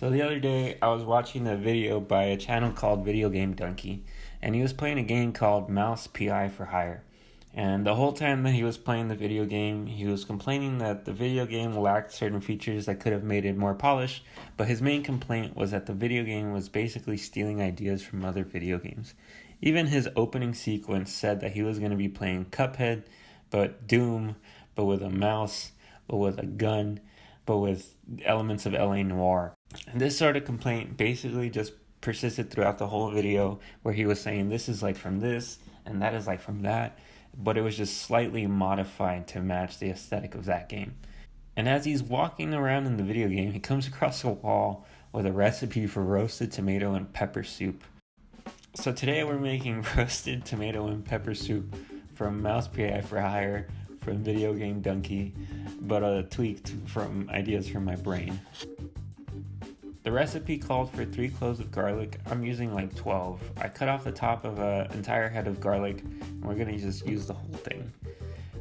So the other day, I was watching a video by a channel called videogamedunkey, and he was playing a game called Mouse P.I for hire. And the whole time that he was playing the video game, he was complaining that the video game lacked certain features that could have made it more polished, but his main complaint was that the video game was basically stealing ideas from other video games. Even his opening sequence said that he was going to be playing Cuphead, but Doom, but with a mouse, but with a gun, but with elements of LA Noire. And this sort of complaint basically just persisted throughout the whole video, where he was saying this is like from this and that is like from that, but it was just slightly modified to match the aesthetic of that game. And as he's walking around in the video game, he comes across a wall with a recipe for roasted tomato and pepper soup. So today we're making roasted tomato and pepper soup from Mouse P.I for hire from videogamedunkey, but tweaked from ideas from my brain. The recipe called for 3 cloves of garlic. I'm using like 12. I cut off the top of an entire head of garlic, and we're gonna just use the whole thing.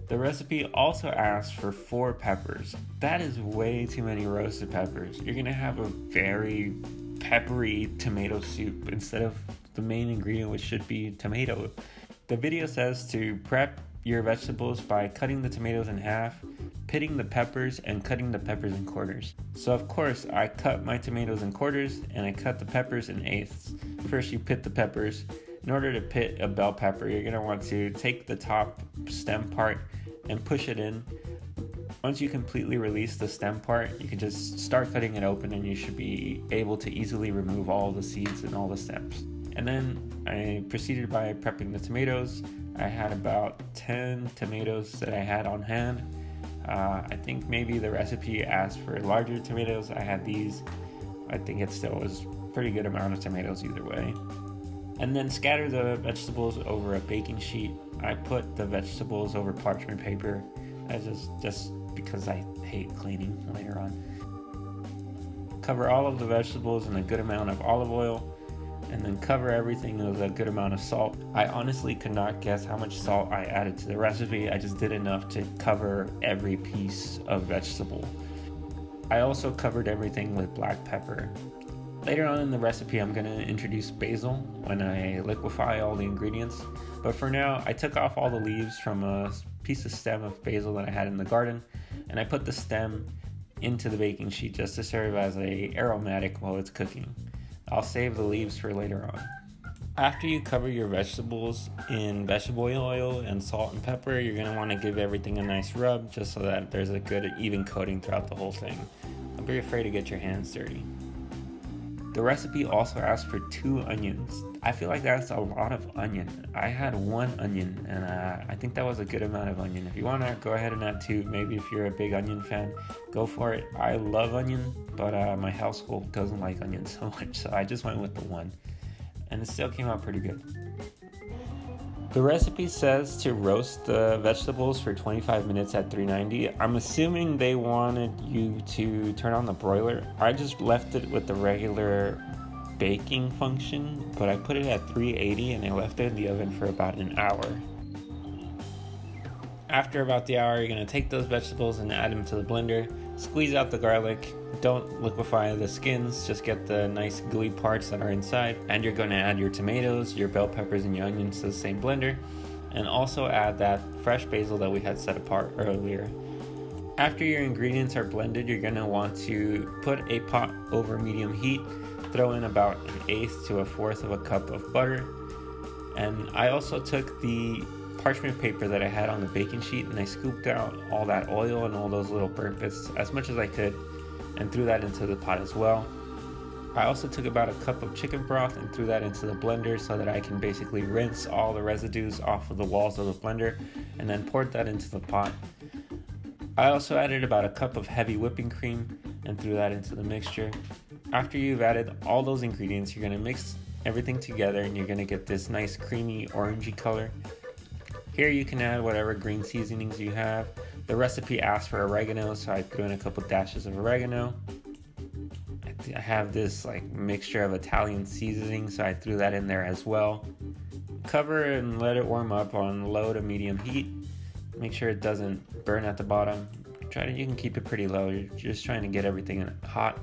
The recipe also asks for 4 peppers. That is way too many roasted peppers. You're gonna have a very peppery tomato soup instead of the main ingredient, which should be tomato. The video says to prep your vegetables by cutting the tomatoes in half, pitting the peppers, and cutting the peppers in quarters. So of course, I cut my tomatoes in quarters and I cut the peppers in eighths. First, you pit the peppers. In order to pit a bell pepper, you're gonna want to take the top stem part and push it in. Once you completely release the stem part, you can just start cutting it open and you should be able to easily remove all the seeds and all the stems. And then I proceeded by prepping the tomatoes. I had about 10 tomatoes that I had on hand. I think maybe the recipe asked for larger tomatoes. I had these. I think it still was a pretty good amount of tomatoes either way. And then scatter the vegetables over a baking sheet. I put the vegetables over parchment paper. I just because I hate cleaning later on. Cover all of the vegetables in a good amount of olive oil, and then cover everything with a good amount of salt. I honestly could not guess how much salt I added to the recipe. I just did enough to cover every piece of vegetable. I also covered everything with black pepper. Later on in the recipe, I'm going to introduce basil when I liquefy all the ingredients. But for now, I took off all the leaves from a piece of stem of basil that I had in the garden, and I put the stem into the baking sheet just to serve as an aromatic while it's cooking. I'll save the leaves for later on. After you cover your vegetables in vegetable oil and salt and pepper, you're going to want to give everything a nice rub just so that there's a good even coating throughout the whole thing. Don't be afraid to get your hands dirty. The recipe also asks for 2 onions. I feel like that's a lot of onion. I had 1 onion, and I think that was a good amount of onion. If you want to, go ahead and add 2. Maybe if you're a big onion fan, go for it. I love onion, but my household doesn't like onion so much, so I just went with the 1. And it still came out pretty good. The recipe says to roast the vegetables for 25 minutes at 390. I'm assuming they wanted you to turn on the broiler. I just left it with the regular baking function, but I put it at 380 and I left it in the oven for about an hour. After about the hour, you're going to take those vegetables and add them to the blender. Squeeze out the garlic. Don't liquefy the skins, just get the nice gooey parts that are inside. And you're going to add your tomatoes, your bell peppers, and your onions to the same blender. And also add that fresh basil that we had set apart earlier. After your ingredients are blended, you're going to want to put a pot over medium heat. Throw in about 1/8 to 1/4 of a cup of butter. And I also took the parchment paper that I had on the baking sheet and I scooped out all that oil and all those little burnt bits as much as I could and threw that into the pot as well. I also took about a cup of chicken broth and threw that into the blender so that I can basically rinse all the residues off of the walls of the blender and then poured that into the pot. I also added about a cup of heavy whipping cream and threw that into the mixture. After you've added all those ingredients, you're going to mix everything together and you're going to get this nice creamy orangey color. Here you can add whatever green seasonings you have. The recipe asks for oregano, so I threw in a couple dashes of oregano. I have this like mixture of Italian seasoning, so I threw that in there as well. Cover and let it warm up on low to medium heat. Make sure it doesn't burn at the bottom. You can keep it pretty low. You're just trying to get everything hot.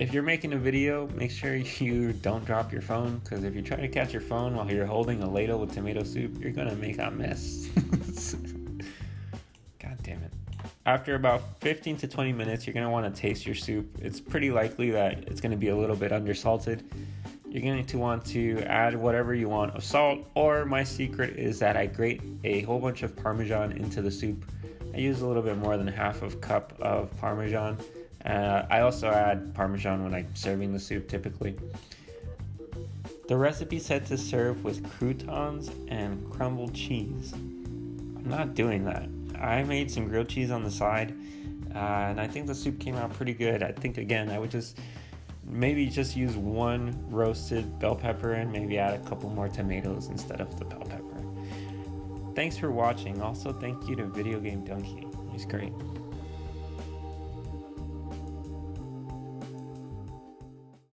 If you're making a video, make sure you don't drop your phone, because if you try to catch your phone while you're holding a ladle with tomato soup, you're gonna make a mess. God damn it. After about 15 to 20 minutes, you're gonna want to taste your soup. It's pretty likely that it's gonna be a little bit undersalted. You're going to want to add whatever you want of salt, or my secret is that I grate a whole bunch of Parmesan into the soup. I use a little bit more than half a cup of Parmesan. I also add Parmesan when I'm serving the soup typically. The recipe said to serve with croutons and crumbled cheese. I'm not doing that. I made some grilled cheese on the side, and I think the soup came out pretty good. I think, again, I would maybe just use one roasted bell pepper and maybe add a couple more tomatoes instead of the bell pepper. Thanks for watching. Also, thank you to Video Game Dunkey. He's great.